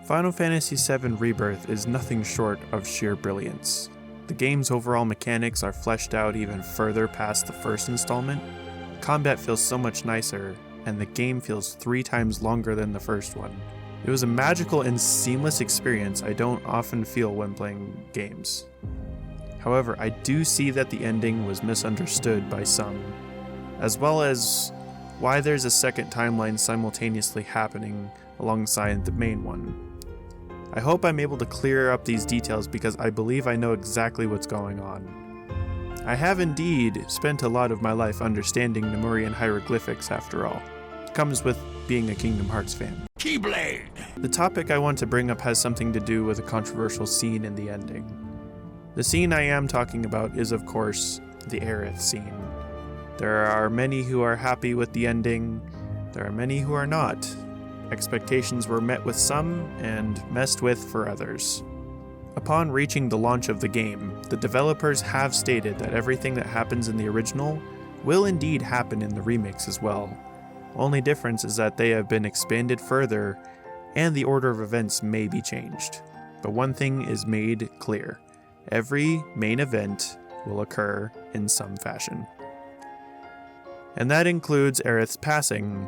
Final Fantasy VII Rebirth is nothing short of sheer brilliance. The game's overall mechanics are fleshed out even further past the first installment. Combat feels so much nicer, and the game feels 3 times longer than the first one. It was a magical and seamless experience I don't often feel when playing games. However, I do see that the ending was misunderstood by some, as well as why there's a second timeline simultaneously happening alongside the main one. I hope I'm able to clear up these details because I believe I know exactly what's going on. I have indeed spent a lot of my life understanding Nemurian hieroglyphics after all. It comes with being a Kingdom Hearts fan. Keyblade! The topic I want to bring up has something to do with a controversial scene in the ending. The scene I am talking about is, of course, the Aerith scene. There are many who are happy with the ending, there are many who are not. Expectations were met with some, and messed with for others. Upon reaching the launch of the game, the developers have stated that everything that happens in the original will indeed happen in the remix as well. Only difference is that they have been expanded further, and the order of events may be changed. But one thing is made clear. Every main event will occur in some fashion. And that includes Aerith's passing.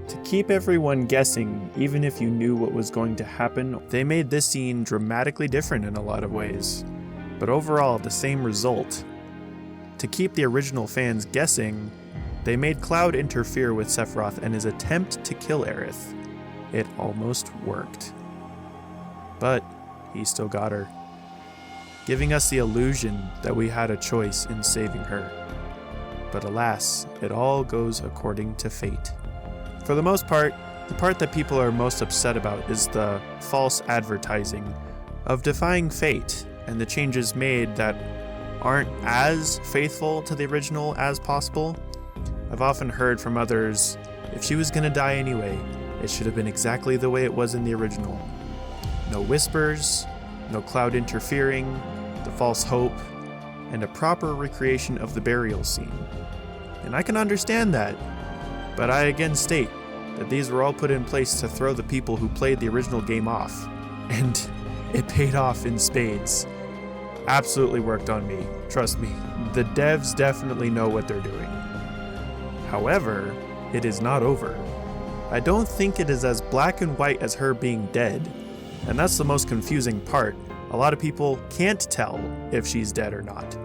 To keep everyone guessing, even if you knew what was going to happen, they made this scene dramatically different in a lot of ways. But overall, the same result. To keep the original fans guessing, they made Cloud interfere with Sephiroth and his attempt to kill Aerith. It almost worked. But he still got her, giving us the illusion that we had a choice in saving her. But alas, it all goes according to fate. For the most part, the part that people are most upset about is the false advertising of defying fate and the changes made that aren't as faithful to the original as possible. I've often heard from others, if she was gonna die anyway, it should have been exactly the way it was in the original. No whispers, no Cloud interfering, the false hope, and a proper recreation of the burial scene. And I can understand that, but I again state that these were all put in place to throw the people who played the original game off, and it paid off in spades. Absolutely worked on me, trust me. The devs definitely know what they're doing. However, it is not over. I don't think it is as black and white as her being dead, and that's the most confusing part. A lot of people can't tell if she's dead or not.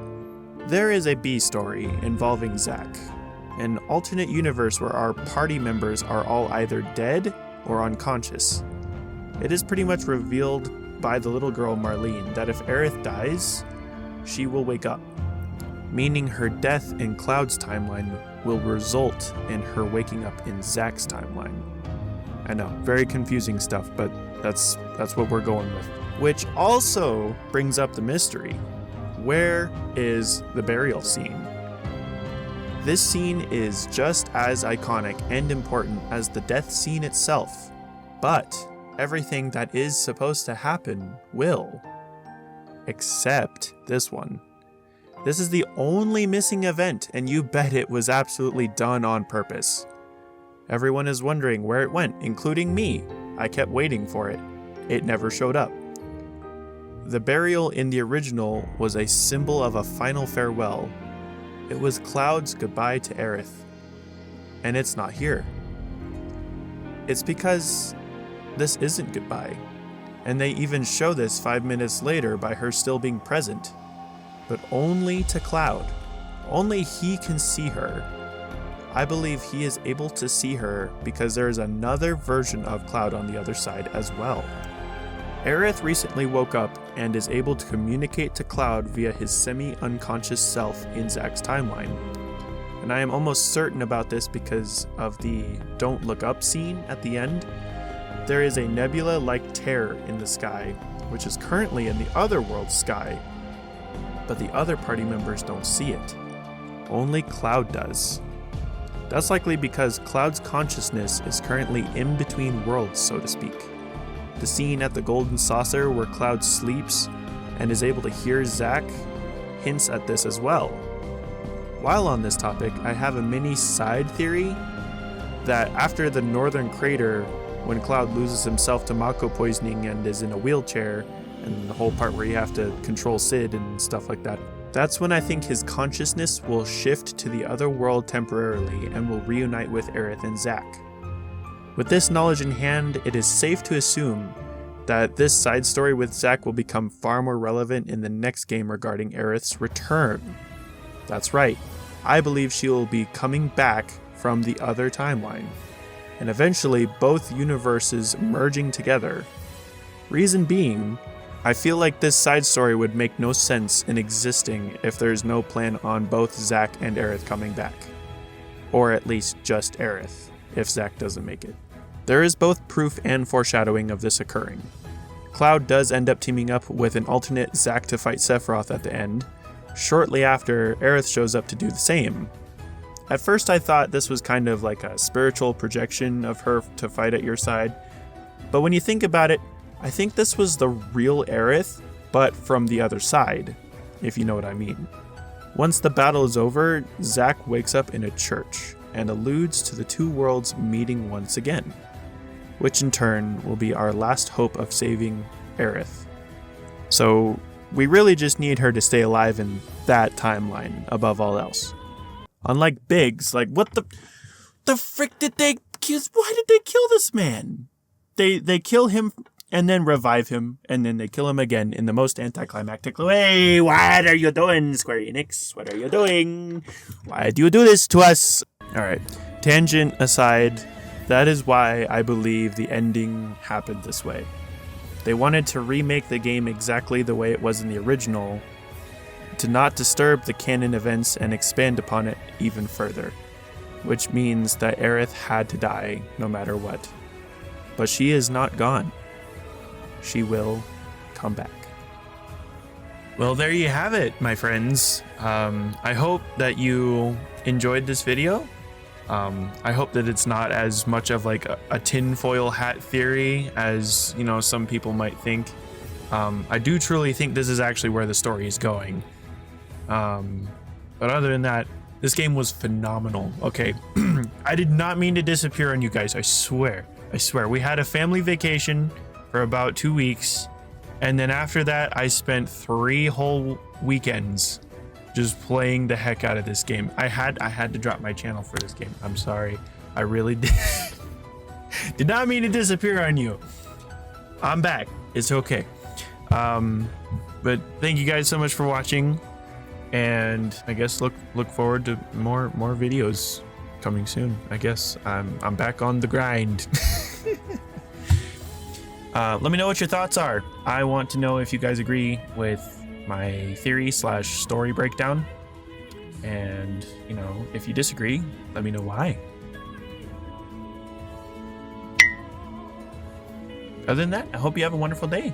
There is a B story involving Zack, an alternate universe where our party members are all either dead or unconscious. It is pretty much revealed by the little girl Marlene that if Aerith dies, she will wake up, meaning her death in Cloud's timeline will result in her waking up in Zack's timeline. I know, very confusing stuff, but that's what we're going with. Which also brings up the mystery. Where is the burial scene? This scene is just as iconic and important as the death scene itself, but everything that is supposed to happen will. Except this one. This is the only missing event, and you bet it was absolutely done on purpose. Everyone is wondering where it went, including me. I kept waiting for it. It never showed up. The burial in the original was a symbol of a final farewell. It was Cloud's goodbye to Aerith. And it's not here. It's because this isn't goodbye. And they even show this 5 minutes later by her still being present. But only to Cloud. Only he can see her. I believe he is able to see her because there is another version of Cloud on the other side as well. Aerith recently woke up and is able to communicate to Cloud via his semi-unconscious self in Zack's timeline. And I am almost certain about this because of the Don't Look Up scene at the end. There is a nebula-like tear in the sky, which is currently in the other world's sky, but the other party members don't see it. Only Cloud does. That's likely because Cloud's consciousness is currently in between worlds, so to speak. The scene at the Golden Saucer where Cloud sleeps and is able to hear Zack hints at this as well. While on this topic, I have a mini side theory that after the Northern Crater when Cloud loses himself to Mako poisoning and is in a wheelchair, and the whole part where you have to control Sid and stuff like that. That's when I think his consciousness will shift to the other world temporarily and will reunite with Aerith and Zack. With this knowledge in hand, it is safe to assume that this side story with Zack will become far more relevant in the next game regarding Aerith's return. That's right, I believe she will be coming back from the other timeline, and eventually both universes merging together. Reason being, I feel like this side story would make no sense in existing if there's no plan on both Zack and Aerith coming back. Or at least just Aerith, if Zack doesn't make it. There is both proof and foreshadowing of this occurring. Cloud does end up teaming up with an alternate Zack to fight Sephiroth at the end. Shortly after, Aerith shows up to do the same. At first I thought this was kind of like a spiritual projection of her to fight at your side, but when you think about it, I think this was the real Aerith, but from the other side, if you know what I mean. Once the battle is over, Zack wakes up in a church and alludes to the two worlds meeting once again, which in turn will be our last hope of saving Aerith. So we really just need her to stay alive in that timeline above all else. Unlike Biggs, like what the frick did they kill? Why did they kill this man? They kill him and then revive him, and then they kill him again in the most anticlimactic way. What are you doing, Square Enix? What are you doing? Why do you do this to us? Alright, tangent aside, that is why I believe the ending happened this way. They wanted to remake the game exactly the way it was in the original, to not disturb the canon events and expand upon it even further, which means that Aerith had to die no matter what. But she is not gone. She will come back. Well, there you have it, my friends. I hope that you enjoyed this video. I hope that it's not as much of like a tinfoil hat theory as, you know, some people might think. I do truly think this is actually where the story is going. But other than that, this game was phenomenal. Okay, I did not mean to disappear on you guys. I swear. We had a family vacation for about 2 weeks, and then after that I spent 3 whole weekends just playing the heck out of this game. I had to drop my channel for this game. I'm sorry. I really did not mean to disappear on you. I'm back. It's okay. But thank you guys so much for watching, and I guess look forward to more videos coming soon. I guess I'm back on the grind. Let me know what your thoughts are. I want to know if you guys agree with my theory / story breakdown, and you know, if you disagree, let me know why. Other than that, I hope you have a wonderful day.